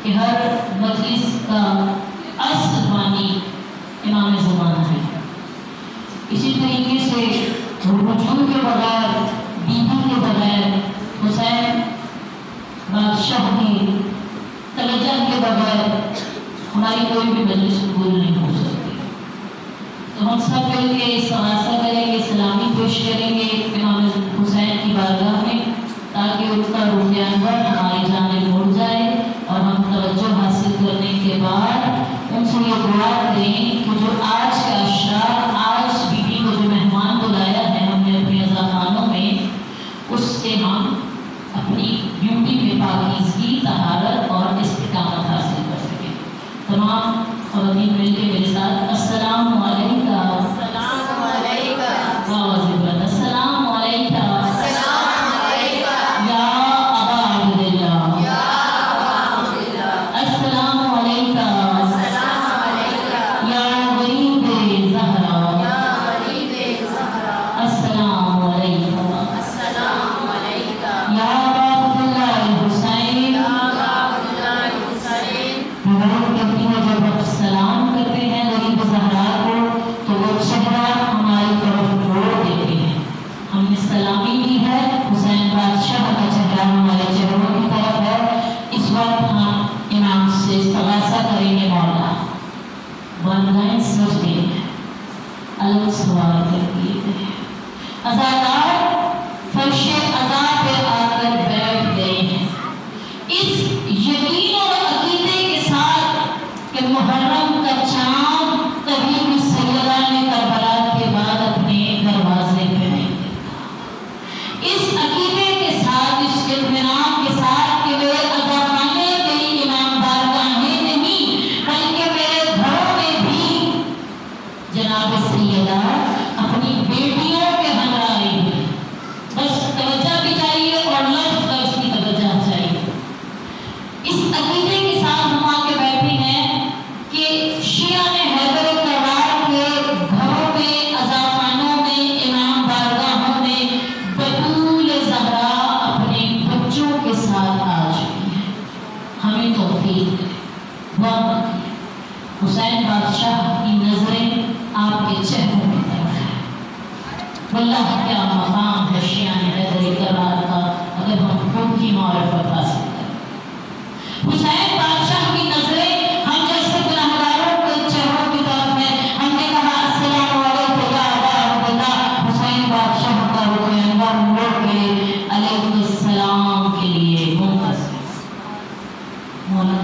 کہ ہر مجلس کا اصل بانی امام زمانہ ہے۔ اسی طریقے سے رجوع کے بغیر، بیوی کے بغیر، حسین بادشاہ کی توجہ کے بغیر ہماری کوئی بھی مجلس قبول نہیں ہو سکتی۔ تو ہم سب مل کے استغاثہ کریں گے، سلامی پیش کریں گے امام حسین کی بارگاہ میں، تاکہ ان کا روح انور ہماری جانب مڑ جائے اور ہم توجہ حاصل کرنے کے بعد ان سے یہ دعا کریں کہ جو آج کا اشعار، آج بیوی کو جو مہمان بلایا ہے ہم نے اپنے عزاخانوں میں، اس سے ہم اپنی بیوٹی میں پاکیزگی، طہارت اور استقامت حاصل کر سکیں۔ تمام خواتین مل کے میرے ساتھ السلام علیکم، السلام علیکم، السلام علیکم، السلام علیکم، یا ابا عبداللہ، یا ابا عبداللہ، السلام علیکم، السلام علیکم، یا غریب زہرا، یا غریب زہرا، السلام علیکم، السلام علیکم، یا ابا عبداللہ الحسین۔ یا ابا عبداللہ الحسین۔ روایت کہتی ہے جب ہم سلام کرتے ہیں غریب زہرا کو تو وہ چہرہ ہماری طرف موڑ دیتے ہیں۔ ہم نے سلامی کی ہے، حسین بادشاہ کا چہرہ ہمارے چہروں کی طرف ہے۔ اس وقت ہم امام سے استغاثہ کریں گے، مولا والدین سجدے میں الگ سوال کرتی ہے۔ عزادار فرش عزا پہ آ کر بیٹھ گئے ہیں، اس یقین اور عقیدے کے ساتھ کہ محرم کا چاند کبھی بھی سیدہ نے کربلا کے بعد اپنے دروازے پہ نہیں دیکھا۔ اس عقیدے کے ساتھ، اس اطمینان کے ساتھ کہ میرے عزاخانے میری امام بارگاہیں نہیں بلکہ میرے گھروں میں بھی جناب سیدہ اپنی بیٹیوں کے ہمراہ آئی ہے۔ بس توجہ بھی چاہیے اور لفظ کا اس کی توجہ چاہیے۔ اس عقیدے کے ساتھ ہم آ کے بیٹھے ہیں کہ شیعہ نے حیدر کرار کے گھروں میں، عزاخانوں میں، امام بارگاہوں میں بطول زہرا اپنے بچوں کے ساتھ آ چکی ہے۔ ہمیں توفیق دعا کی حسین بادشاہ کی نظریں آپ کے چہروں کی طرف ہے۔ واللہ کیا مقام ہے شیعہ نے حیدر کرار کا اگر ہم خود کی معرفت حاصل کریں۔ حسین بادشاہ کی نظریں ہم جیسے گناہگاروں کے چہروں کی طرف ہے۔ ہم نے کہا السلام علیکم یا ابا عبداللہ، حسین بادشاہ کا روح انور موڑ کے علیہ السلام کے لیے منتظر۔ مولا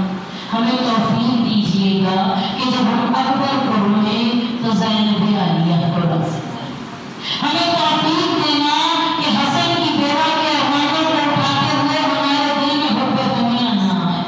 ہمیں توفیق دیجیے گا کہ جب ہم اکبر کو روئیں تو زینب عالیہ کو رکھ سکیں۔ ہمیں توفیق دینا کہ حسن کی بیوہ کے ارمانوں کو اٹھاتے ہوئے ہمارے دل میں حب دنیا نہ آئے۔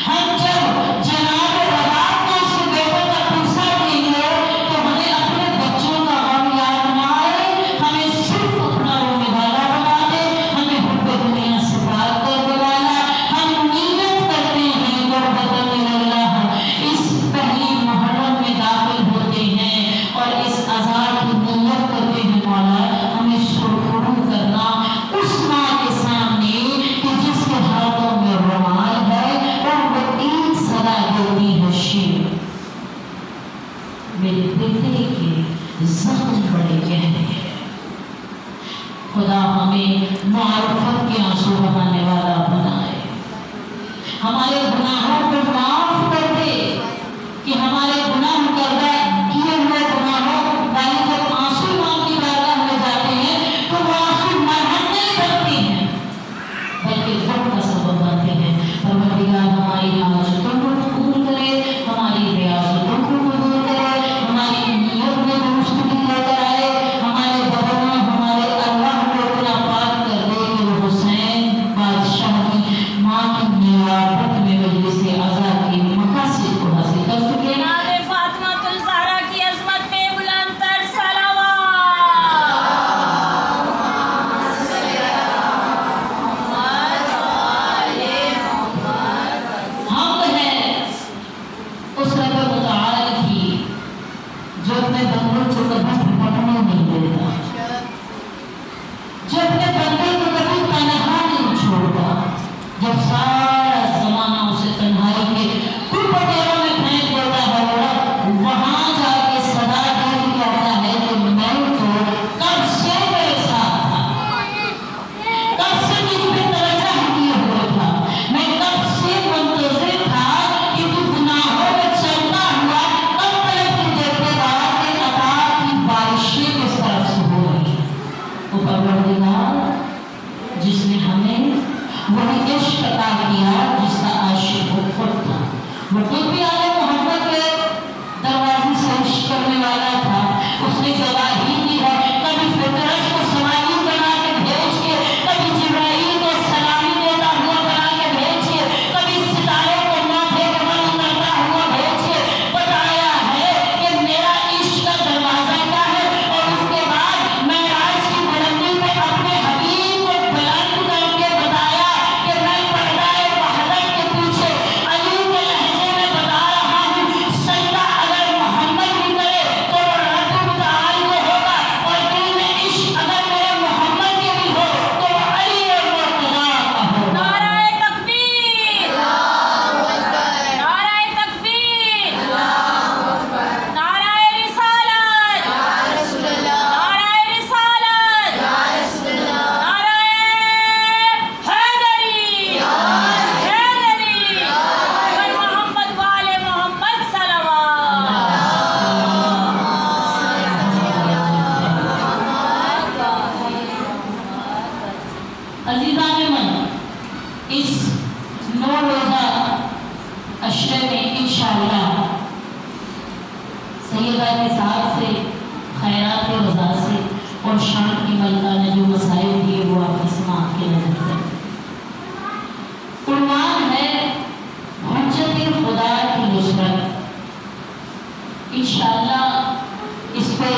ہم جب جناب رباب کو اس کے بیٹوں کا پوسا دیں گے تو ہمیں اپنے بچوں کا غم یاد نہ آئے، ہمیں صرف اپنا رونے والا بنا دے، ہمیں حب دنیا سے پاک کر دے والا۔ ہم نیت کرتے ہیں قربت من اللہ، اس پہلی محرم میں داخل ہوتے ہیں اور اس عذاب کی نیت کرتے ہیں مولا ہمیں شروع کرنا اس ماں کے سامنے کہ جس کے ہاتھوں میں رومال ہے اور وہ ایک صدا دیتی ہے شیر، میرے بیٹے کے زخم بڑے گہرے ہیں، خدا ہمیں معرفت کے آنسو بہانے والا بنائے، ہمارے گناہوں کو معاف کر دے کہ ہمارے گناہ کردہ کیے ہوئے گناہوں والی جب آنسو امام کی بارگاہ میں جاتے ہیں تو وہ آنسو مرہم نہیں بنتے ہیں بلکہ غم کا سبب بنتے ہیں۔ پروردگار ہماری حاجتوں کو قبول کرے، ہماری ریاضتوں کو قبول کرے، ہماری نیت میں درستگی لے کر آئے، ہمارے بدنوں ہمارے اللہ کو اتنا پاک کر دے کہ وہ حسین بادشاہ کی ماں کی نیابت میں مجلس عزا کے مقاصد کو حاصل کر سکے۔ جناب فاطمہ الزہرا کی عظمت میں بلند تر صلوات۔ حمد ہے اس رب متعال کی جو اپنے بندوں کو کبھی بھٹکنے نہیں دیتا، جو اپنے بندے کو کبھی تنہا نہیں چھوڑتا، جب سارا زمانہ اسے تنہائی वो खुद भी आले मोहम्मद के दरवाजे से इश्क करने वाला था। उसने गवाही दी है, कभी फितरत को समाई बना के भेज के, कभी जिब्राइल को सलामी देता हुआ बना के भेज के, कभी सितारों को माथे के बल उतरता हुआ भेज के बताया है कि मेरा इश्क का दरवाजा क्या है। और उसके बाद मेराज की बुलंदी पे अपने हबीब को बुलंद करके बताया कि मैं पर्दाए वहदत के पीछे अली के लहजे में बता रहा हूँ, सजदा अगर मोहम्मद भी करे तो वो रब्बुल ताल को होगा, और दिल में इश्क अगर मेरे मोहम्मद के भी हो तो वो अली और मुर्तज़ा का होगा। नाराए तकबीर, नाराए तकबीर, नाराए रिसालत, नाराए रिसालत, नाराए हैदरी, हैदरी, और मोहम्मद वाले मोहम्मद अज़ीज़ान मन, इस 9 रोज़ा अशरे में इंशाअल्लाह सैयदा के साथ से, खैरात के रज़ा से और शान की मलका ने जो मसाइल दिए वो आप इसमें के नजर करें। उन्वान है हुज्जत खुदा की नुसरत। इंशाअल्लाह इस पे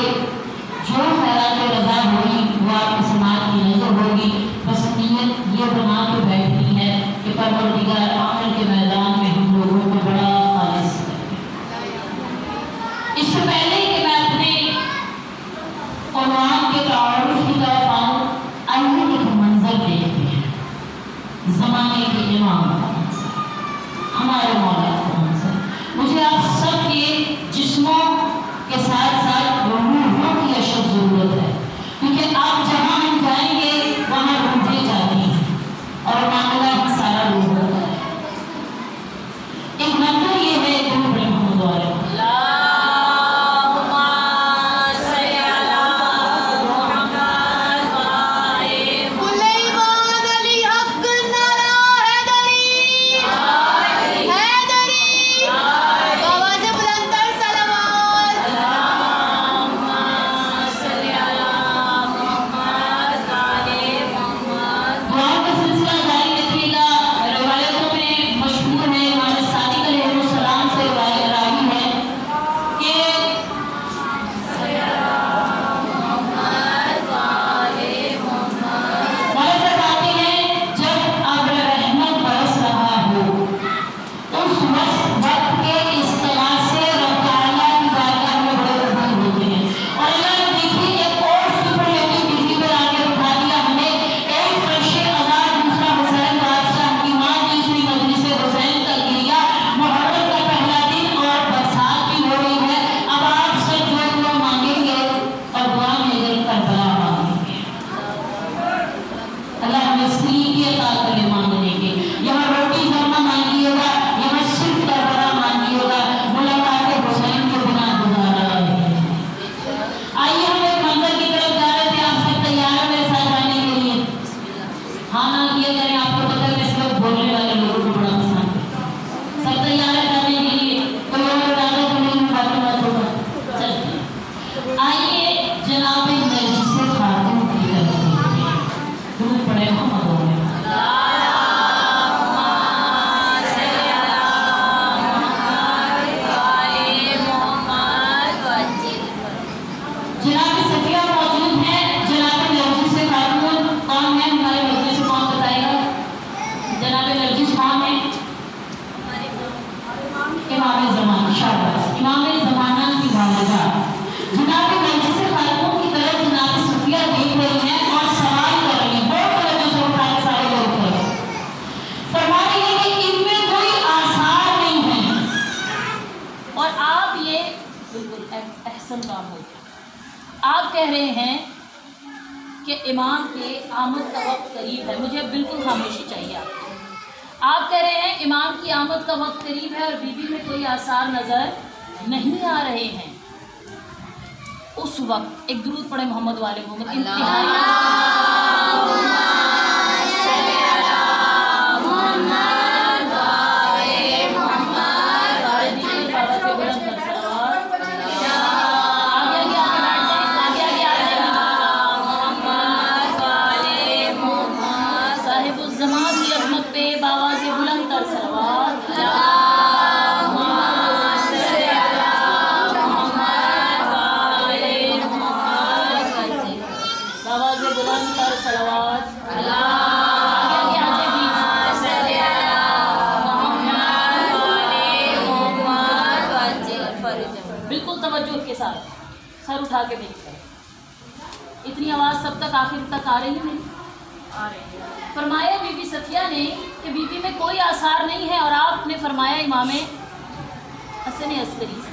जो खैरात रज़ा होगी वो आपके समाज की नजर होगी। बस नीयत ये बना के बैठनी है कि परवरदिगार आखिर के मैदान में हम लोगों को बड़ा खालिस करे। इससे पहले कि मैं अपने उन्वान के तारुफ की तरफ आऊँ, आइए एक मंजर देखते हैं। ज़माने के इमाम का मंजर, हमारे मौला का मंजर। मुझे आप सब के जिस्मों के साथ साथ रूहों की अशद ज़रूरत है, क्योंकि आप जहाँ हम जाएंगे वहाँ रूहें जाती हैं और मामला सारा रूह होता है। एक मंजर ये है दुरूद मोहम्मद वाले। अल्लाहुम्मा सल्ली अला मुहम्मद व आले सुलेमान अली हक नारा हैदरी, हैदरी, आवाज़ बुलंदर सलावत। अल्लाहुम्मा सल्ली अला मुहम्मद व आले मुहम्मद। दुआओं का सिलसिला जारी रखिएगा। रिवायतों में मशहूर है, इमाम सादिक अलैहिस्सलाम से रिवायत रावी है कि मौला फरमाते हैं, जब अब्र रहमत बरस रहा हो उस वक्त के इस्तिग़ाथ से रब तआला की बारगाह में बड़े कबूल होते हैं। और अल्लाह ने देखिए एक और सुपरलेटिव डिग्री पर आके उठा दिया हमें। एक फर्शे अज़ा, दूसरा हुसैन बादशाह की माँ, तीसरी मजलिस हुसैन का गिरिया, मुहर्रम का पहला दिन और बरसात भी हो रही है। अब आप सब जो दुआ मांगेंगे और दुआ में अगर करबला मांगेंगे, अल्लाह हमें सही की अता करे मांगने के। यहाँ रोटी ज़रमा मांगिएगा, यहाँ सिर्फ करबला मांगिएगा, मुलाकात हुसैन के बिना गुजारा है। आइए हम एक मंजर की तरफ जा रहे थे, आप सब तैयार हैं मेरे साथ जाने के लिए? हाँ ना किया करें, आपको पता है इस वक्त बोलने वाले लोगों को बड़ा पसंद है। सब तैयार है जाने के लिए? कोई और इरादा तो नहीं, बाकी बात होगा। चलिए आइए जनाब नरगिस खातून की तरफ देखते हैं। दुरूद पढ़े मोहम्मद वाले। अल्लाहुम्मा सल्ली अला मुहम्मद व आले मुहम्मद वज्जिल। जनाब सफिया मौजूद हैं। जनाब नरगिस खातून कौन है? हमारे मजलिस से कौन बताएगा? जनाब नरगिस कौन है? इमाम ज़माना। शाबाश, इमाम ज़माना की वालिदा जनाब नरगिस खातून की तरफ जनाब सफिया देख रही हैं और सवाल कर रही हैं। बहुत तवज्जो से उठा के सारे लोग थे। फरमा रही है कि इनमें कोई आसार नहीं है। और आप ये बिल्कुल अहसन काम हो गया। आप कह रहे हैं कि इमाम के आमद का वक्त करीब है। मुझे बिल्कुल खामोशी चाहिए आपको। आप कह रहे हैं इमाम की आमद का वक्त करीब है और बीबी में कोई आसार नज़र नहीं आ रहे हैं। उस वक्त एक दुरूद पढ़े मोहम्मद वाले मोहम्मद। इंतहाई सल्ली अला मुहम्मद व आले मुहम्मद। बिल्कुल तवज्जो के साथ सर उठा के मेरी तरफ। इतनी आवाज़ सब तक आखिर तक आ रही है नहीं? आ रही है। फरमाया बीबी सफिया ने कि बीबी में कोई आसार नहीं है, और आपने फरमाया इमाम हसन अस्करी से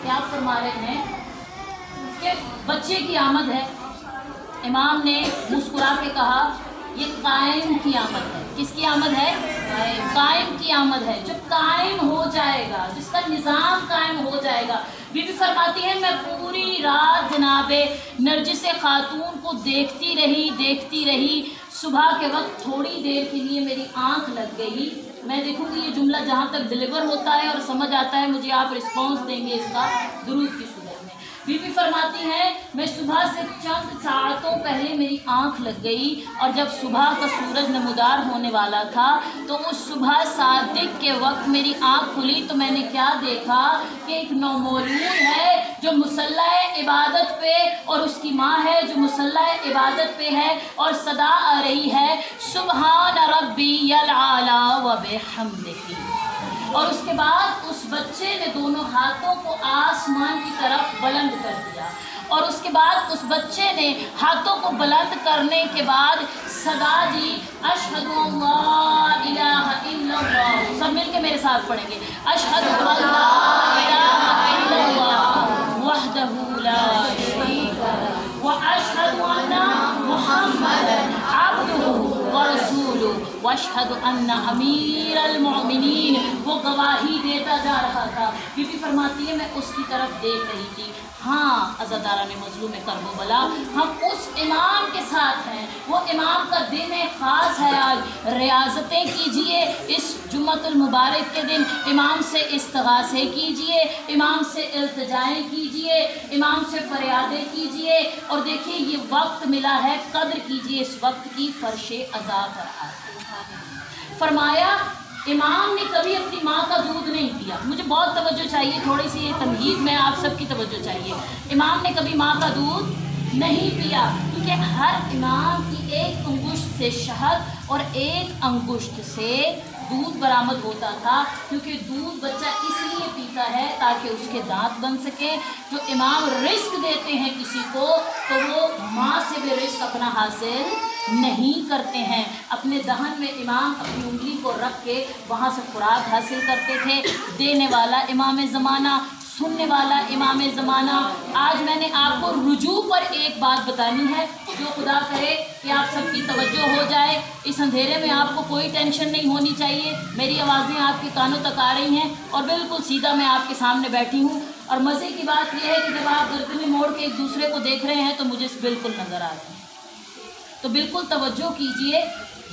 क्या आप फरमा रहे हैं कि बच्चे की आमद है। इमाम ने मुस्कुरा के कहा ये कायम की आमद है। किसकी आमद है? कायम की आमद है, जो कायम हो जाएगा, जिसका निज़ाम कायम हो जाएगा। बीबी फरमाती है मैं पूरी रात जनाबे नरजिस खातून को देखती रही। सुबह के वक्त थोड़ी देर के लिए मेरी आंख लग गई। मैं देखूंगी ये जुमला जहाँ तक डिलीवर होता है और समझ आता है, मुझे आप रिस्पॉन्स देंगे इसका दुरूद की सूरत में। बीबी फरमाती है मैं सुबह से चंद सातों पहले मेरी आंख लग गई, और जब सुबह का सूरज नमूदार होने वाला था तो उस सुबह सादिक के वक्त मेरी आंख खुली तो मैंने क्या देखा कि एक नौमौलूद है जो मुसल्ला इबादत पे, और उसकी माँ है जो मुसल्ला इबादत पे है, और सदा आ रही है सुबहान रब्बियल आला व बिहम्दिही। और उसके बाद उस बच्चे ने दोनों हाथों को आसमान की तरफ बुलंद कर दिया, और उसके बाद उस बच्चे ने हाथों को बुलंद करने के बाद सदा जी अशहदु अल्ला इलाहा इल्लल्लाह, सब मिलके मेरे साथ पढ़ेंगे, अशहदु अल्ला इलाहा इल्लल्लाह वहदहु ला शरीका लहु व अशहदु अन्ना मुहम्मदन अब्दुहु व रसूलुहु वशहदु अन्ना अमीरल मोमिनीन। वो गवाही देता जा रहा था। बीबी फरमाती है मैं उसकी तरफ देख रही थी। हाँ अज़ादारा ने मज़लूम करबला, हम उस इमाम के साथ हैं। वो इमाम का दिन ख़ास है आज। रियाज़तें कीजिए इस जुम्मतुल मुबारक के दिन, इमाम से इस्तिग़ासे कीजिए, इमाम से इल्तिजाएँ कीजिए, इमाम से फरियादें कीजिए, और देखिए ये वक्त मिला है, कद्र कीजिए इस वक्त की, फ़र्शे अज़ा पर आए। फरमाया इमाम ने कभी अपनी माँ का दूध नहीं पिया। मुझे बहुत तवज्जो चाहिए, थोड़ी सी ये तमहीद में आप सबकी तवज्जो चाहिए। इमाम ने कभी माँ का दूध नहीं पिया, क्योंकि हर इमाम की एक अंगुष्ठ से शहद और एक अंगुष्ठ से दूध बरामद होता था, क्योंकि दूध बच्चा इसलिए पीता है ताकि उसके दांत बन सके। जो इमाम रिस्क देते हैं किसी को तो वो माँ से भी रिस्क अपना हासिल नहीं करते हैं। अपने दहन में इमाम अपनी उंगली को रख के वहाँ से खुराक हासिल करते थे। देने वाला इमाम ज़माना, सुनने वाला इमाम ज़माना। आज मैंने आपको रुजू पर एक बात बतानी है, जो खुदा करे कि आप सबकी तवज्जो हो जाए। इस अंधेरे में आपको कोई टेंशन नहीं होनी चाहिए। मेरी आवाज़ें आपके कानों तक आ रही हैं और बिल्कुल सीधा मैं आपके सामने बैठी हूँ। और मज़े की बात यह है कि जब आप गर्दनें मोड़ के एक दूसरे को देख रहे हैं तो मुझे बिल्कुल नज़र आ रही है। तो बिल्कुल तवज्जो कीजिए।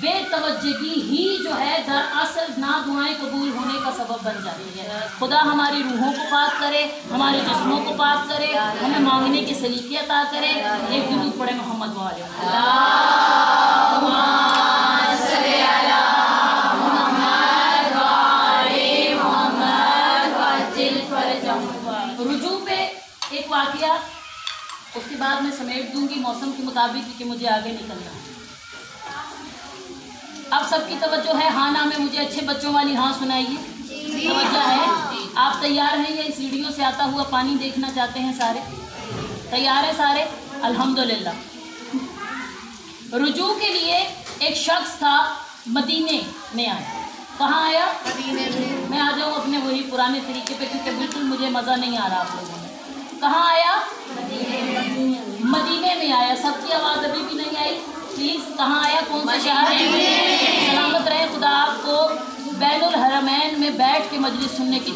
बेतवज्जगी ही जो है दरअसल ना दुआएं कबूल होने का सबब बन जाती है। खुदा हमारी रूहों को पाक करे, हमारे जिस्मों को पाक करे, हमें मांगने की सलीके अता करे। एक दुरूद पढ़े मोहम्मद वाले रुजू पे एक वाक़या, उसके बाद मैं समेट दूंगी मौसम के मुताबिक, क्योंकि मुझे आगे निकलना है। अब सबकी तवज्जो है। हाँ ना में मुझे अच्छे बच्चों वाली हाँ सुनाइए। तवज्जो है? आप तैयार हैं? ये सीढ़ियों से आता हुआ पानी देखना चाहते हैं? सारे तैयार हैं? सारे अल्हम्दुलिल्लाह। रुजू के लिए एक शख्स था, मदीने में आया। कहाँ आया? मदीने में। मैं आ जाऊँ अपने वही पुराने तरीके पे, क्योंकि बिल्कुल मुझे मज़ा नहीं आ रहा आप लोगों में। कहाँ आया? मदीने में आया। सबकी आवाज़ अभी भी नहीं आई प्लीज़। कहाँ आया? कौन सा शहर है? सलामत रहे खुदा आपको बैनुल हरमैन में बैठ के मजलिस सुनने की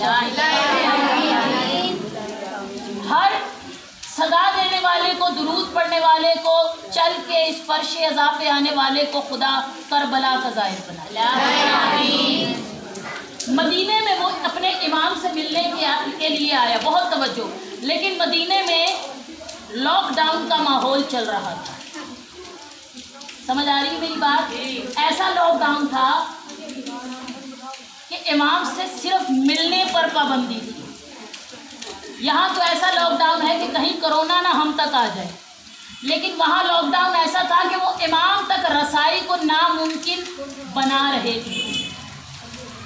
हर सदा देने वाले को, दुरूद पढ़ने वाले को, चल के इस फर्श अज़ा पे आने वाले को खुदा करबला का ज़ाहिर बना। मदीने में वो अपने इमाम से मिलने के लिए आया। बहुत तवज्जो। लेकिन मदीने में लॉकडाउन का माहौल चल रहा था। समझ आ रही है मेरी बात? ऐसा लॉकडाउन था कि इमाम से सिर्फ मिलने पर पाबंदी थी। यहाँ तो ऐसा लॉकडाउन है कि कहीं कोरोना ना हम तक आ जाए, लेकिन वहाँ लॉकडाउन ऐसा था कि वो इमाम तक रसाई को नामुमकिन बना रहे थे।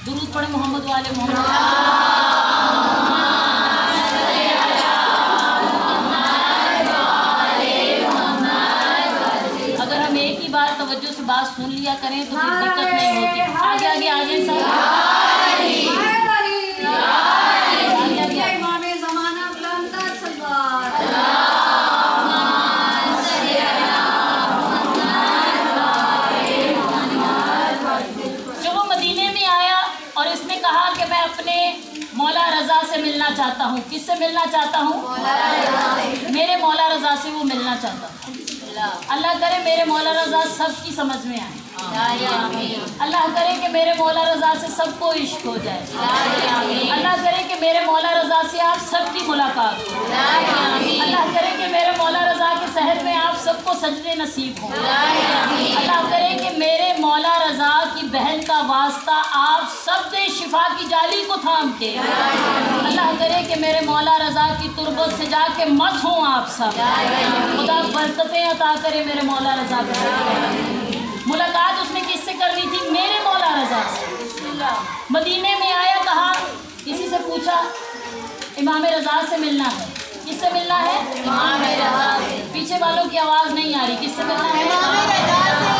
दुरूद पढ़े मोहम्मद वाले मोहम्मद। करें तो फिर दिक्कत नहीं होती। आगे आगे आगे सब मौला रज़ा से मिलना चाहता हूँ। किससे मिलना चाहता हूँ? मेरे मौला रज़ा से वो मिलना चाहता हूँ। अल्लाह करे मेरे मौला रज़ा सबकी समझ में आए। अल्लाह करे कि मेरे मौला रज़ा से सबको इश्क हो जाए। अल्लाह करे कि मेरे मौला रज़ा से आप सबकी मुलाकात हो। अल्लाह करे कि मेरे मौला रज़ा के शहर में आप सबको सजदे नसीब हो। अल्लाह करे कि मेरे मौला रज़ा की बहन का वास्ता आप सब दे शिफा की जाली को थाम के। अल्लाह करे कि मेरे मौला रज़ा की तुरबत से जाके मत हो आप सब। खुदा बरकतें अता करे मेरे मौला रज़ा को। मुलाकात उसने किससे करनी थी? मेरे मौला रज़ा से। मदीने में आया, कहा, किसी से पूछा इमाम रज़ा से मिलना है। किससे मिलना है? इमाम रज़ा से। पीछे वालों की आवाज़ नहीं आ रही। किससे मिलना है?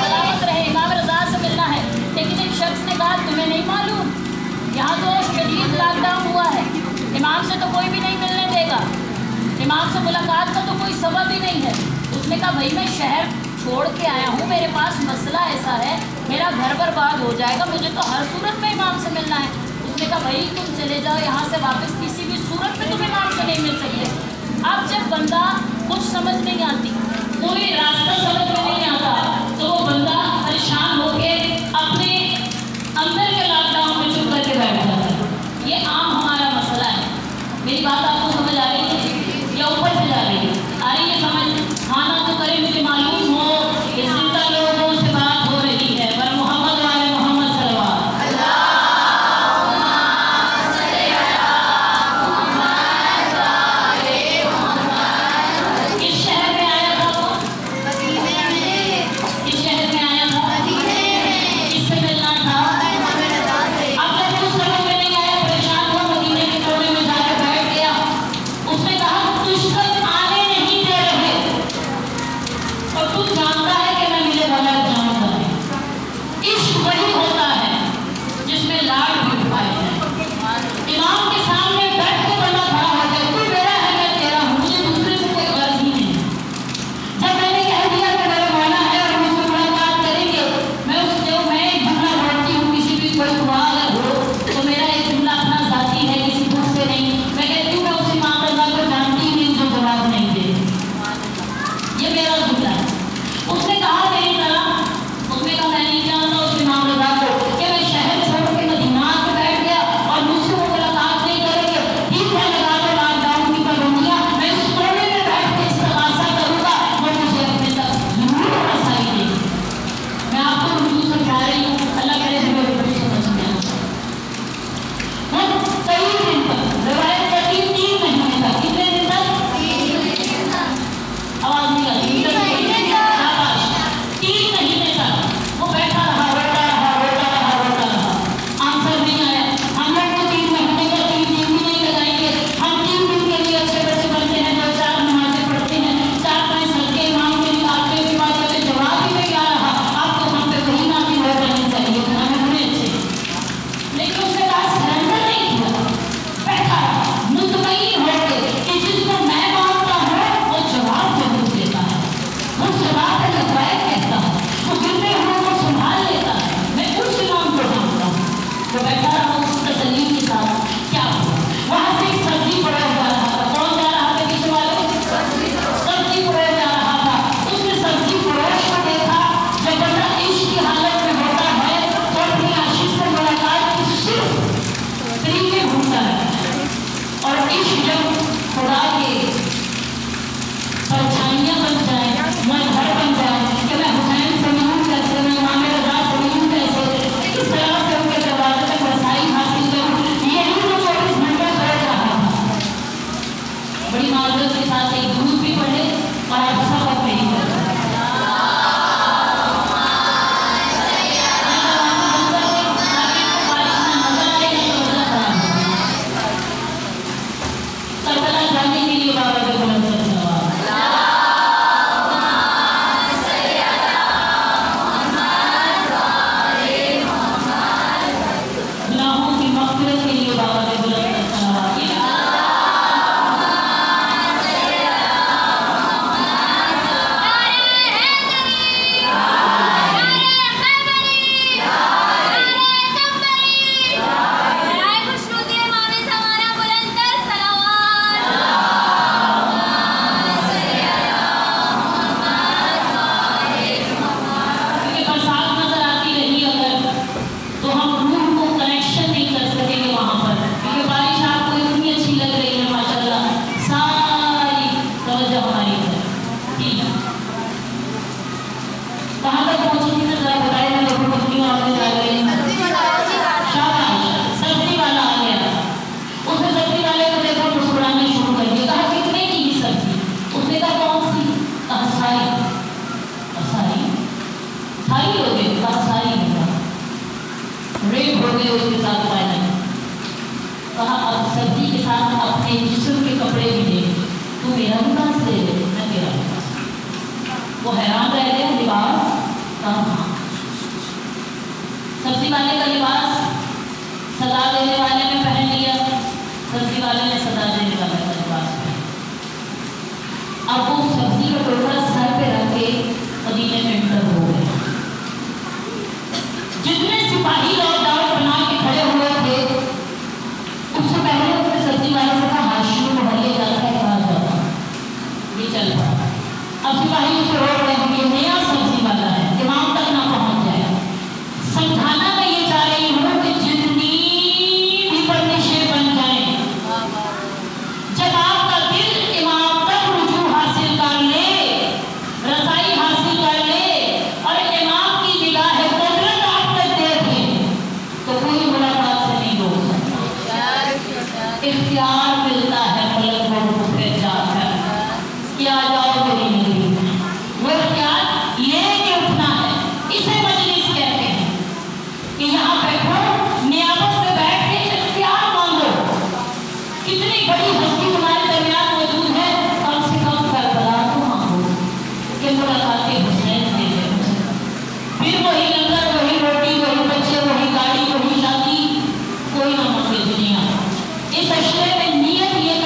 सलामत रहे, इमाम रज़ा से मिलना है। लेकिन एक शख्स ने कहा तुम्हें नहीं मालूम यहाँ तो शदीद लॉकडाउन हुआ है, इमाम से तो कोई भी नहीं मिलने देगा, इमाम से मुलाकात का तो कोई सबब ही नहीं है। उसने कहा भाई मैं शहर छोड़ के आया हूँ, मेरे पास मसला ऐसा है, मेरा घर बर्बाद हो जाएगा, मुझे तो हर सूरत में इमाम से मिलना है। उसने कहा भाई तुम चले जाओ यहाँ से वापस, किसी भी सूरत में तुम इमाम से नहीं मिल सकते। अब जब बंदा कुछ समझ नहीं आती, कोई रास्ता समझ में नहीं आता, तो वो बंदा परेशान होके अपने अंदर के लॉकडाउन में चुप करके बैठ जाता है। ये आम हमारा मसला है। मेरी बात आपको समझ आ रही है या ऊपर से जा रही है? आ रही है समझ? हाँ ना तो करें, मुझे मालूम हो कि जिंदा लोगों से बात हो रही है, पर मोहम्मद वाले मोहम्मद सल्लल्लाहु इस शहर में आया था वो, इस शहर में आया था, किससे मिलना था? अब जब कुछ समझ में नहीं आया, परेशान हुआ, मदीने के कोने में जाकर बैठ गया। उसने कहा तुझ तक आने नहीं दे रहे और तू जानता है कि मैं मिले वाला जानता है। इश्क वही होता है जिसमें लाड भी पाए हैं। इमाम के सामने बैठ के बंदा खड़ा हो जाए, तू मेरा है मैं तेरा हूँ, मुझे दूसरे से कोई गर्ज ही नहीं। जब मैंने कह दिया कि मेरा मौला है और मुझसे मुलाकात करेंगे, मैं उस जो मैं जुमला ढूंढती हूँ, किसी भी कोई दुआ अगर हो तो मेरा एक जुमला अपना जाती है, किसी दूसरे नहीं। मैं कहती हूँ मैं उस इमाम रज़ा को जानती ही नहीं जो जवाब नहीं दे, ये मेरा जुमला है। उसने कहा मेरी तरह, उसने कहा मैं नहीं जानता उस इमाम रज़ा को कि मैं शहर छोड़ के मदीना आके बैठ गया और मुझसे वो मुलाकात नहीं करेंगे। ठीक है, लगा दो लॉकडाउन की पाबंदियां, मैं इस कोने में बैठ के इस्तिग़ासा करूंगा, वो मुझे अपने तक जरूर रसाई देगी। मैं आपको उर्दू समझा रही हूँ, अल्लाह करे हमें उर्दू समझ में आए। हम कई दिन तक, रिवायत करती 3 महीने तक, कितने दिन तक? आवाज नहीं आती। 3 महीने तक वो बैठा रहा, रोता रहा, रोता रहा, रोता रहा, आंसर नहीं आया। हम लोग तो 3 महीने का 3 दिन भी नहीं लगाएंगे। हम 3 दिन के लिए अच्छे बच्चे बनते हैं, 2-4 नमाजें पढ़ते हैं, 4-5 सदके इमाम के निकालते हैं, बात में जवाब ही नहीं आ रहा। आपको हम पे वही नाज़िल हो जानी चाहिए, हमें बड़े अच्छे। लेकिन उसके बाद सरेंडर नहीं किया, बैठा रहा मुतमईन होकर कि जिसको मैं मानता हूँ वो जवाब जरूर देता है, वो जवाब पे लबैक कहता है, वो गिरते हुए को संभाल लेता है। मैं उस इमाम को जानता हूँ। तो बैठा रहा उस तसल्ली के साथ। क्या हुआ? वहाँ से एक सब्जी परोस जा रहा था। कौन जा रहा था? पीछे वाले सब्जी परोस जा रहा था। उसने सब्जी परोस को देखा। जब बंदा इश्क की हालत में होता है तो अपनी आशिक से मुलाकात की सिर्फ तरीके ढूंढता है, और इश्क जब खुदा के परछाइयाँ बन जाए, घर बन जाए कि मैं हुसैन से मिलूँ कैसे, मैं इमाम रज़ा से मिलूँ कैसे, किस तरह से उनके दरवाजे तक रसाई हासिल करूँ, यही तो 24 घंटे सोच रहा था। बड़ी माजरत के साथ एक दूध भी पढ़े और आप सबक नहीं कर करबला जाने के लिए बाबा के बुलंद सवाल اپنے جسم کے کپڑے بھی دے، تو میرا لباس دے دے، میں تیرا لباس۔ وہ حیران رہ گئے، لباس کہاں؟ سبزی والے کا لباس سزا دینے والے نے پہن لیا، سبزی والے نے سزا دینے والے کا لباس پہن۔ اب وہ سبزی کا ٹوکرا سر پہ رکھ کے مدینے میں انٹر ہو گئے۔ جتنے سپاہی اور داڑ بنا کے کھڑے ہوئے تھے، اس سے پہلے اس نے سبزی والے سے کہا ہاشمی محلے جاتا ہے، کہا جاتا یہ چل پڑا۔ اب سپاہی اسے روک رہے ہیں، یہ نیا سبزی والا ہے، امام تک نہ پہنچ جائے۔ سمجھانا میں یہ چاہ رہی ہوں کہ جتنی بھی بندشیں بن جائیں، جب آپ کا دل امام تک رجوع حاصل کر لے، رسائی حاصل کر لے، اور امام کی نگاہ قدرت آپ تک دے دے، تو کوئی ملاقات سے نہیں روک سکتا۔ اختیار ملتا ہے ملک کو پھر جا کر کہ آ جاؤ میری نگری میں۔ وہ اختیار لے کے اٹھنا ہے، اسے مجلس کہتے ہیں کہ یہاں بیٹھو، نیابت میں بیٹھ کے اختیار مانگو۔ کتنی بڑی ہستی تمہارے درمیان موجود ہے، کم سے کم کربلا تو مانگو کہ ملاقات حسین دے دے مجھے۔ پھر وہی لنگر، وہی روٹی، وہی بچے، وہی گاڑی، وہی شادی، کوئی نہ مانگے دنیا۔ اس اشرے میں نیت یہ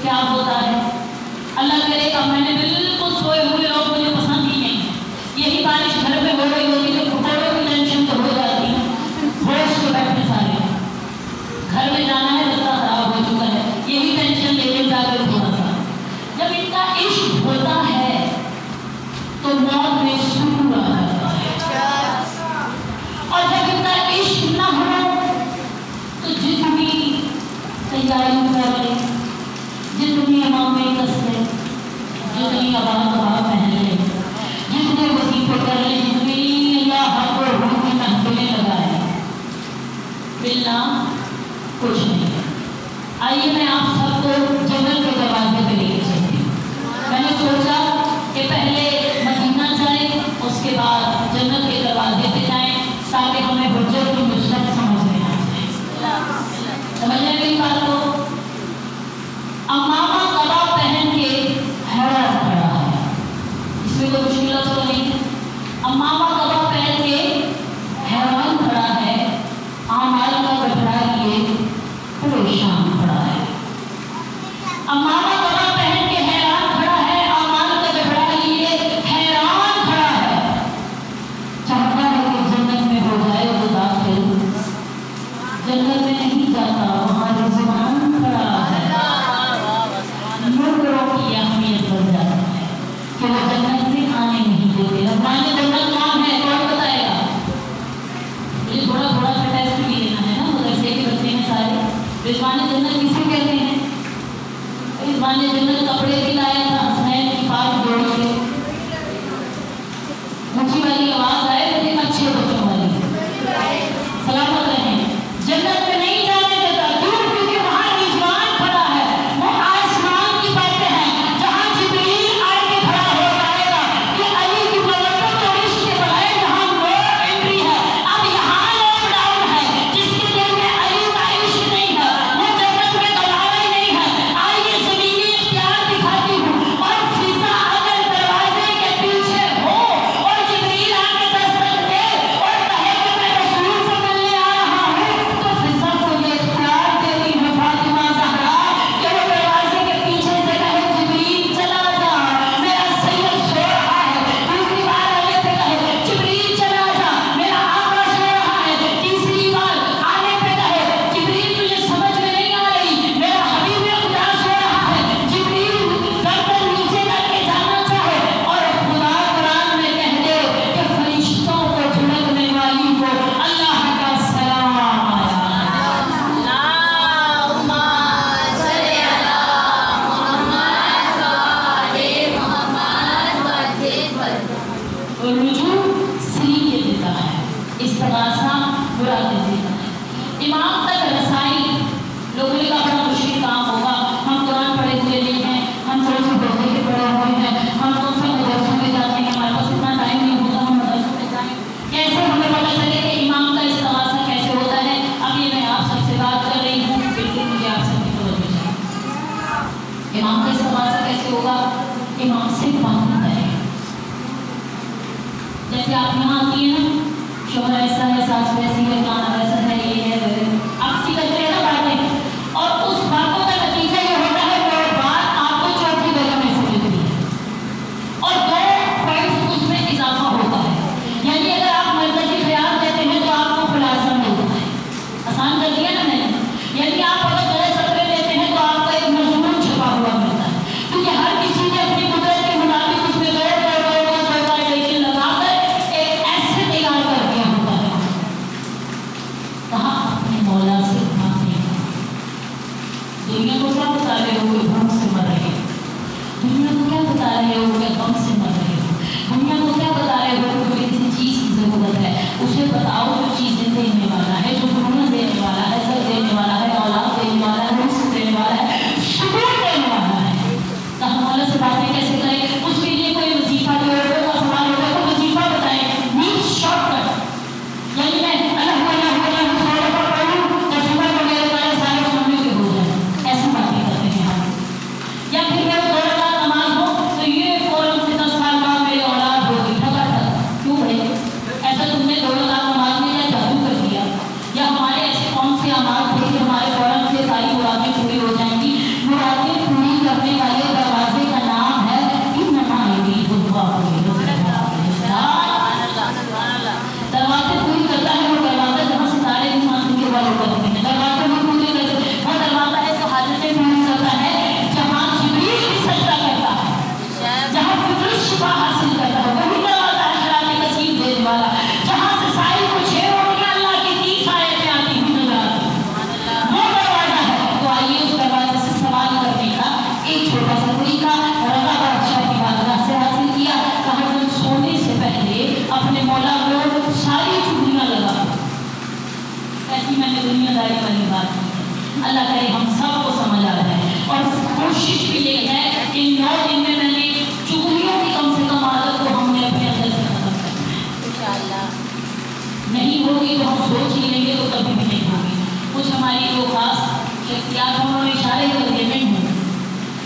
کیا ہوتا ہے؟ اللہ کرے گا میں نے بالکل سوئے ہوئے لوگ مجھے پسند ہی نہیں ہے. یہی بارش گھر میں ہو رہی ہوتی تو پکوڑوں کی ٹینشن تو ہو جاتی ہے. ہوش کے بیٹھے سارے گھر میں جانا ہے, رستہ خراب ہو چکا ہے, یہی ٹینشن لے کے جا کر تھوڑا سا جب ان کا عشق ہوتا ہے تو موت میں سکون آ جاتا ہے. اور جب ان کا عشق نہ ہو تو جتنی تیاری کر لے, جتنی امامیں کس لے, جتنی ابا پہن لے, جتنے وظیفے کر لے, جتنی اللہ حق و روح کی محفلیں لگائے, ملنا کچھ نہیں ہے. آئیے میں آپ سب کو جنت کے دروازے پہ لے کے چلتی ہوں. میں نے سوچا کہ پہلے مدینہ جائیں, اس کے بعد جنت کے دروازے پہ جائیں تاکہ ہمیں حجت کی مشرق سمجھ میں آ جائے. سمجھیں میری بات کو. امامہ قبا پہن کے حیران کھڑا ہے, اس میں کوئی مشکلات تو نہیں ہے. امامہ قبا پہن کے حیران کھڑا ہے, اعمال کا گٹھڑا لیے پریشان کھڑا ہے. امامہ قبا پہن کے حیران کھڑا ہے, اعمال کا گٹھڑا لیے حیران کھڑا ہے. چاہتا ہے کہ جنت میں ہو جائے وہ داخل, جنت میں نہیں جاتا, وہاں رضوان کھڑا ہے. منکروں کی اہمیت بن جاتی ہے کہ وہ جنت میں آنے نہیں دیتے. رضوان جنت کون ہے, کون بتائے گا؟ مجھے تھوڑا تھوڑا سا ٹیسٹ بھی لینا ہے نا, مدرسے کے بچے ہیں سارے. رضوان جنت کسے کہتے ہیں؟ رضوان جنت کپڑے بھی لایا تھا, حسنین کی پاک جوڑ کے. اونچی والی آواز آئے لیکن اچھے بچوں والی. سلامت رہیں. جنت میں نہیں جانے دیتا, کیوں؟ کیونکہ وہاں رضوان کھڑا ہے. وہ آسمان کی باتیں ہیں جہاں جبریل آ کے کھڑا ہو جائے گا کہ علی کی ملکت اور عشق کے بغیر یہاں نو انٹری ہے. اب یہاں لاک ڈاؤن ہے. جس کے دل میں علی کا عشق نہیں ہے وہ جنت میں گوارا ہی نہیں ہے. آئیے زمینی اختیار دکھاتی ہوں, اور فضا اگر دروازے کے پیچھے ہو اور جبریل آ کے دستک دے اور کہے کہ میں رسول سے ملنے آ رہا ہوں, تو فضا کو یہ اختیار دیتی ہے فاطمہ زہرا کہ وہ دروازے کے پیچھے سے کہے جبریل چلا جا, میرا سید سو رہا ہے. دوسری بار آنے پہ کہے جبریل چلا جا, میرا آقا سو رہا ہے. تیسری بار آنے پہ کہے جبریل تجھے سمجھ میں نہیں آ رہی, میرا حبیب خدا سو رہا ہے. جبریل گردن نیچے کر کے جانا چاہے اور خدا قرآن میں کہہ دے کہ فرشتوں کو جھڑکنے والی کو اللہ کا سلام آیا. اللہم صلی علی محمد وآل محمد وسلم. رجوع سلیقے دیتا ہے, استغاثہ مراد دیتا ہے. امام تک رسائی لوگوں نے کہا بڑا مشکل کام ہوگا, ہم قرآن پڑھے ہوئے نہیں ہیں, ہم تھوڑے سے بڑھنے کے پڑھے ہوئے ہیں, ہم کون سے مدرسوں میں جاتے ہیں, ہمارے پاس اتنا ٹائم نہیں ہوتا, ہم مدرسوں میں جائیں. کیسے ہمیں پتہ چلے کہ امام کا استغاثہ کیسے ہوتا ہے؟ اب یہ میں آپ سب سے بات کر رہی ہوں, بالکل مجھے آپ سب کی توجہ چاہیے. امام کا استغاثہ کیسے ہوگا؟ امام سے بات کریں. جیسے آپ یہاں آتی ہیں نا, شوہر ایسا ہے, ساس ویسی ہے, کھانا ویسا ہے, یہ ہے, آپ سی کرتے ہیں نا باتیں, اور اس باتوں کا نتیجہ یہ ہوتا ہے کہ وہ بات آپ کو چوتھی جگہ میں سے ملتی ہے اور دو پوائنٹس اس میں اضافہ ہوتا ہے. یعنی اگر آپ مرکزی خیال دیتے ہیں تو آپ کو خلاصہ ملتا ہے. آسان کر دیا نا میں نے. یعنی آپ اگر دو سطریں دیتے ہیں تو آپ کو ایک مضمون چھپا ہوا ملتا ہے, کیونکہ ہر کسی نے اپنی قدرت کے مطابق اس میں دو لگا کر ایک ایسے تیار کر دیا ہوتا ہے. کہاں اپنے مولا سے معافی. دنیا کو کیا بتا رہے ہو کہ بھوک سے مر رہے ہو, دنیا کو کیا بتا رہے ہو کہ غم سے مر رہے ہو, دنیا کو کیا بتا رہے ہو کہ کسی چیز کی ضرورت ہے, اسے بتاؤ جو چیزیں دینے والا ہے, جو گھومنا دینے والا ہے, سر دینے والا ہے, اولاد دینے والا ہے, رزق دینے والا ہے, سکون دینے والا ہے. تو ہم مولا سے باتیں کیسے کریں؟ اس کے لیے کوئی وظیفہ جو ہے وہ سوال ہوگا تو وظیفہ بتائیں. نیوز شارٹ کٹ, یعنی میں اللہ سوال پر پڑھوں تو صبح کو میرے والے سارے سننے کے ہو جائیں, ایسی باتیں کرتے ہیں ہم. یا پھر میرے 2 رکعت نماز ہو تو یہ فوراً سے 10 سال بعد میری اولاد ہوگی. ٹھگا ٹھگ کیوں بھائی؟ ایسا تم نے 2 رکعت نماز میں یا جادو کر دیا, یا ہمارے इन 9 दिन में मैंने चुगलियों की कम से कम आदत को हमने अपने अंदर से खत्म करना है। इंशाअल्लाह नहीं होगी तो हम सोच ही लेंगे तो कभी भी नहीं होगी। कुछ हमारी जो खास शख्सियात उन्होंने इशारे कर दिए नहीं होगी।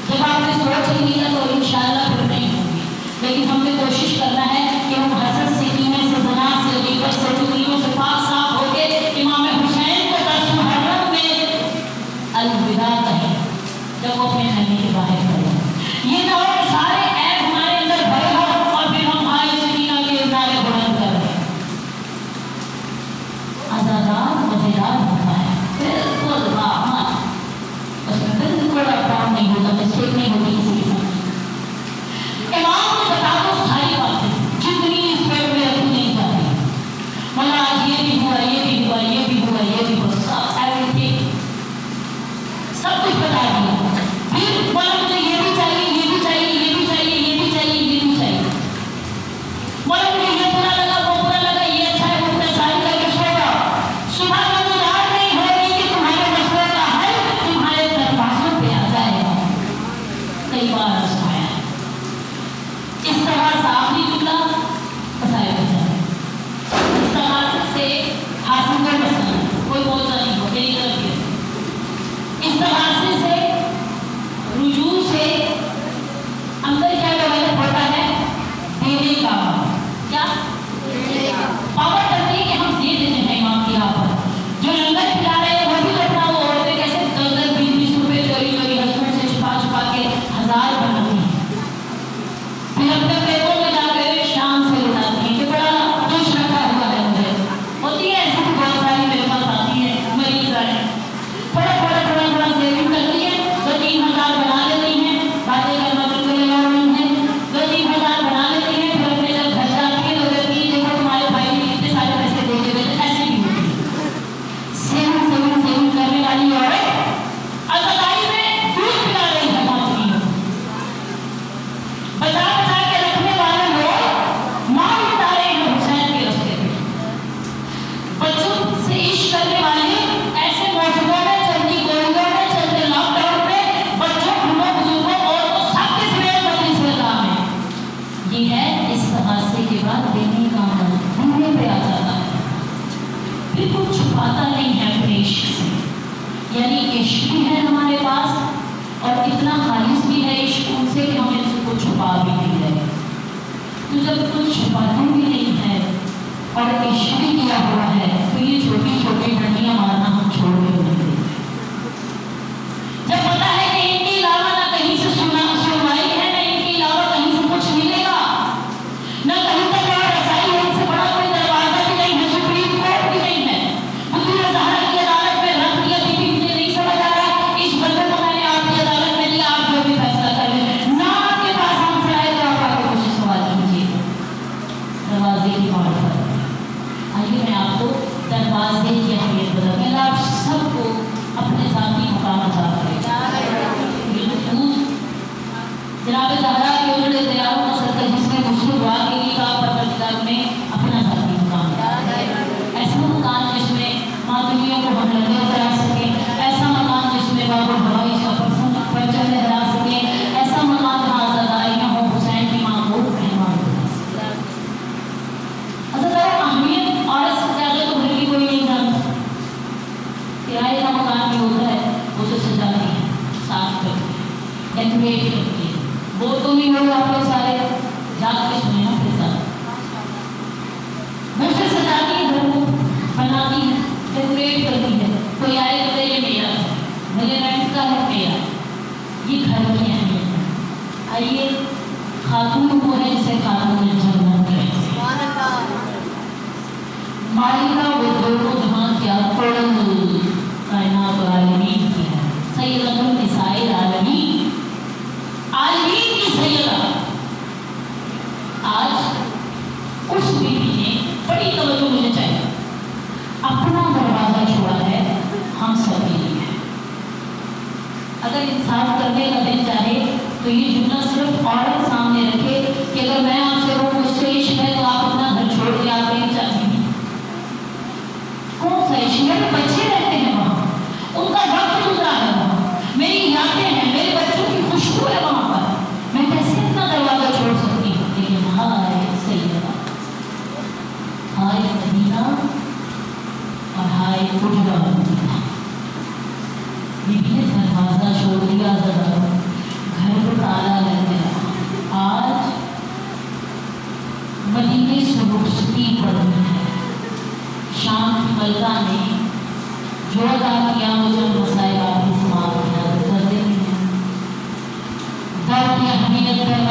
जब आपने सोच ही लिया तो इंशाअल्लाह फिर नहीं होगी। लेकिन हमें कोशिश करना है कि हम हसद से, कीने से, ज़ना से, ग़ीबत से, चुगलियों से पाक साफ होके इमाम हुसैन को 10 मुहर्रम में अलविदा कहें जब वो अपने खैमे के बाहर करें। ये ना हो कि सारे ऐब हमारे अंदर भरे हो और फिर हम आए सकीना के नारे बुलंद कर रहे हैं। आज़ादार मज़ेदार होता है, बिल्कुल राहत, उसमें बिल्कुल अपराध नहीं होता, मिस्टेक नहीं होती किसी के साथ। इमाम को बता दो सारी बातें जितनी इस पेड़ में रखी नहीं जाती। मतलब आज ये भी हुआ, ये भी हुआ, ये भी हुआ, ये भी हुआ, सब एवरीथिंग सब कुछ बता दिया। फिर बोला मुझे ये भी चाहिए, ये भी चाहिए, ये भी चाहिए, ये भी चाहिए, ये भी चाहिए। बोला मुझे ये बुरा लगा, वो बुरा लगा, ये अच्छा है, वो सारी करके सो जाओ। सुबह में तो रात नहीं होगी कि तुम्हारे मसले का हल तुम्हारे दरवाजों पे आ जाएगा। कई बार आजमाया है। इस तरह से आखिरी जुमला बताया जाता है। इस तरह से हासिल कर मसला कोई बोलता नहीं हो, यही करके इस तरह से रुजू से अंदर क्या डेवलप होता है, देने का क्या पावर करती है कि हम दे देते हैं इमाम के यहाँ पर। जो लंगर खिला रहे हैं वो भी अपना वो औरतें कैसे 10-10, 20-20 रुपए चोरी चोरी हस्बैंड से छुपा छुपा के 1000 बनाती हैं। फिर अपने पेटों में जाकर शाम से उठाती हैं कि बड़ा दुष्ट रखा हुआ है मुझे। होती है ऐसी भी बहुत सारी मेरे पास आती है मरीज आए, थोड़ा सेविंग करती है, 2-3 हज़ार बना लेती हैं, बातें करना बिल्कुल अलाउ नहीं है। 2-3 हज़ार बना लेती हैं, फिर अपने जब घर जाती है तो कहती है देखो तुम्हारे भाई ने कितने सारे पैसे दे के भेजे। ऐसे भी होती है सेविंग करने वाली औरत अज़ादारी में दूध पिला रही है मातमी को। बचा बचा के रखने वाले लोग मार उठा रहे हैं हुसैन के रास्ते पे। बच्चों से इश्क करने वाले ऐसे मौसमों में, चलती गोलियों में, चलते लॉकडाउन में बच्चों, बुजुर्गों और तो सबके सिरे मजलिस में काम है। ये है इस हादसे के बाद देने का अमल धीरे पे आ जाता है। फिर कुछ छुपाता नहीं है अपने इश्क से, यानी इश्क भी है हमारे पास और इतना खालिस भी है इश्क उनसे कि हम इसको छुपा भी नहीं रहे। तो जब कुछ छुपाते भी नहीं है और इश्क भी किया हुआ है तो ये छोटी छोटी डंडियां मारना हम छोड़ के नहीं देते। जब पता है कि इनके अलावा ना कहीं से सुनवाई है, ना इनके अलावा कहीं से कुछ मिलेगा, ना कहीं तक और रसाई है, इनसे बड़ा कोई दरवाजा भी नहीं है, सुप्रीम कोर्ट भी नहीं है। हुजूर ज़हरा की अदालत में रख दिया, बीबी मुझे नहीं समझ आ रहा, इस बंदे को मैंने आपकी अदालत में दिया, आप जो भी फैसला कर लें। ना आपके पास हम आए तो आप आके कुछ सवाल कीजिए। दरवाजे की मार्फत आइए मैं आपको दरवाजे की अहमियत बताऊँ। आप सबको अपने साथी मुकाम अता करें। जनाब ज़हरा के उजड़े दयाल का सदका जिसने मुझसे दुआ के लिए कहा परवरदिगार ने अपना साथी मुकाम ऐसा मकान जिसमें मातमियों को हम लंगर करा सकें, ऐसा मकान जिसमें बाबू हवाई का परचम लहरा सकें, ऐसा मकान जहाँ आज़ादारियाँ हो, हुसैन की माँ को मेहमान अहमियत औरत से ज़्यादा तो घर की कोई नहीं जानता। किराए का मकान भी होता है, उसे सजाती है, साफ करती है, डेकोरेट करती है। वो तो नहीं लोग आप लोग सारे जाग के सुने ना फिर साथ मुझसे सजाती है, घर को बनाती है, डेकोरेट करती है। कोई आए तो ये मेरा है, मेरे रेंट का है, मेरा ये घर की अहमियत है। आइए खातून को है जिसे खातून जन्नत है, मालिका वो दोनों जहां क्या कुल कायनात और आलमीन की है, सैयदतुन निसाइल आलमीन, आलमीन की सैयदा। आज उस बीवी ने बड़ी तवज्जो मुझे चाहिए, अपना दरवाजा छोड़ा है हम सब के लिए। अगर इंसाफ करने का दिल चाहे तो ये जुमला सिर्फ औरत सामने रखे कि अगर मैं आपसे कहूँ मुझसे इश्क है तो आप अपना घर छोड़ के आप नहीं चाहेंगे। कौन सा इश्क? मेरे बच्चे रहते हैं वहाँ, उनका वक्त गुजरा है वहाँ, मेरी यादें हैं, मेरे बच्चों की खुशबू है वहाँ पर।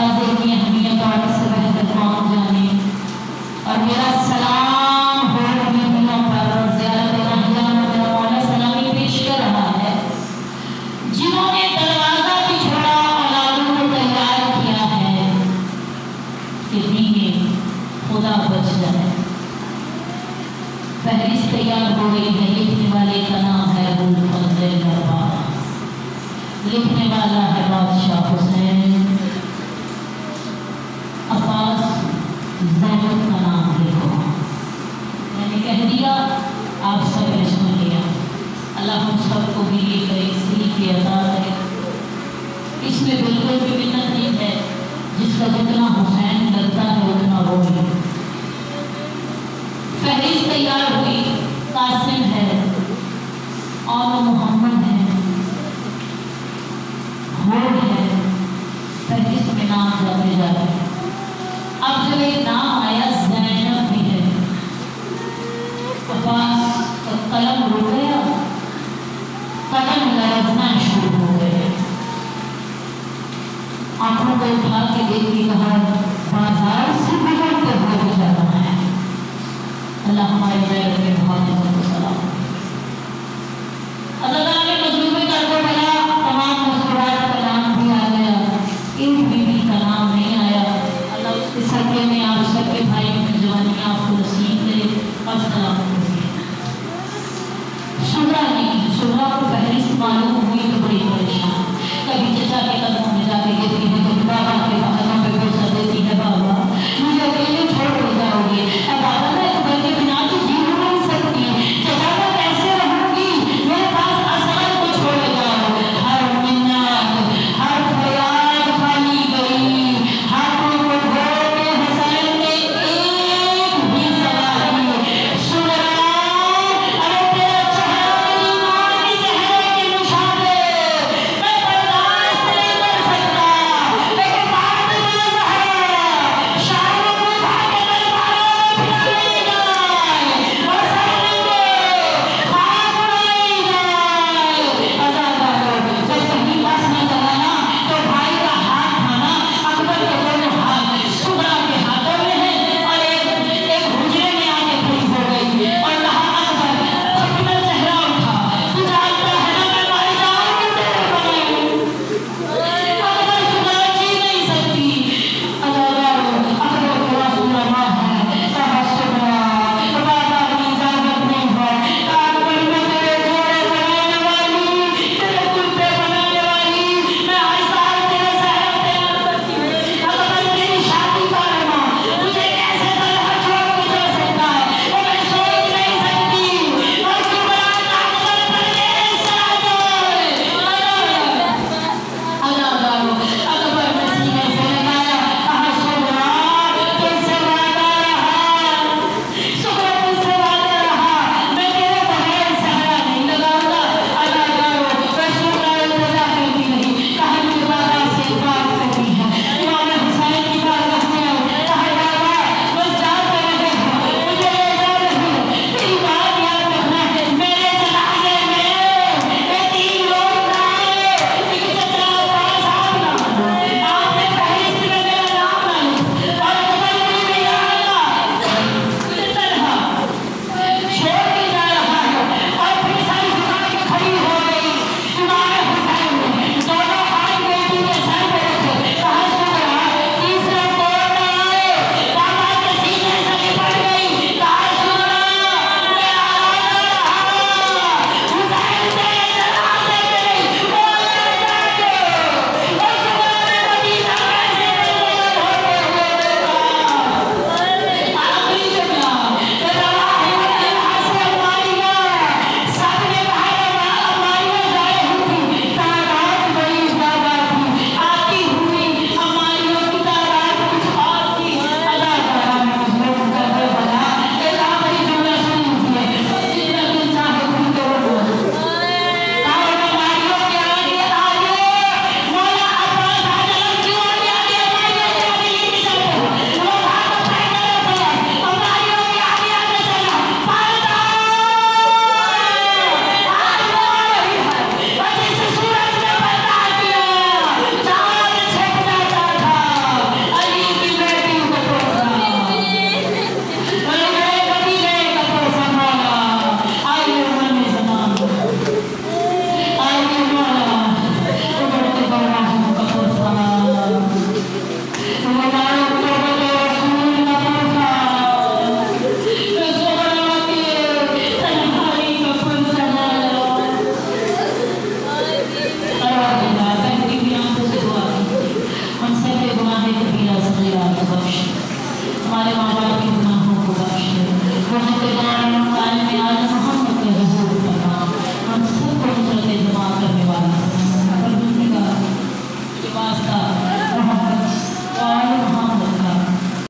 واضح کی اہمیت اور اس سے بہتر کون جانے. اور میرا سلام ہو رہی دنوں پر زیارت الہیہ میں میرا مولا سلامی پیش کر رہا ہے جنہوں نے دروازہ بچھوڑا اولادوں کو تیار کیا ہے کہ دین خدا بچ جائے. فہرست تیار ہو گئی ہے. لکھنے والے کا نام ہے ابوالفضل دربار. لکھنے والا ہے بادشاہ حسین. عباس زینب کا نام لکھو. میں نے کہہ دیا آپ سب نے سن لیا. اللہ ہم سب کو بھی یہ کرے صحیح کی عطا کرے. اس میں بالکل بھی منت نہیں ہے. جس کا جتنا حسین لگتا ہے اتنا وہ بھی. فہرست تیار ہوئی. قاسم ہے اور محمد ہے ہے. فہرست میں نام جاتے جاتے اب جب ایک نام آیا زینب بھی ہے. عباس کا قلم رو گیا. قلم لرزنا شروع ہو گئے. آنکھوں کو اٹھا کے دیکھ کے کہا بازار سے گزرتے ہوئے گزرنا ہے. اللہ ہمارے غیر کے بہت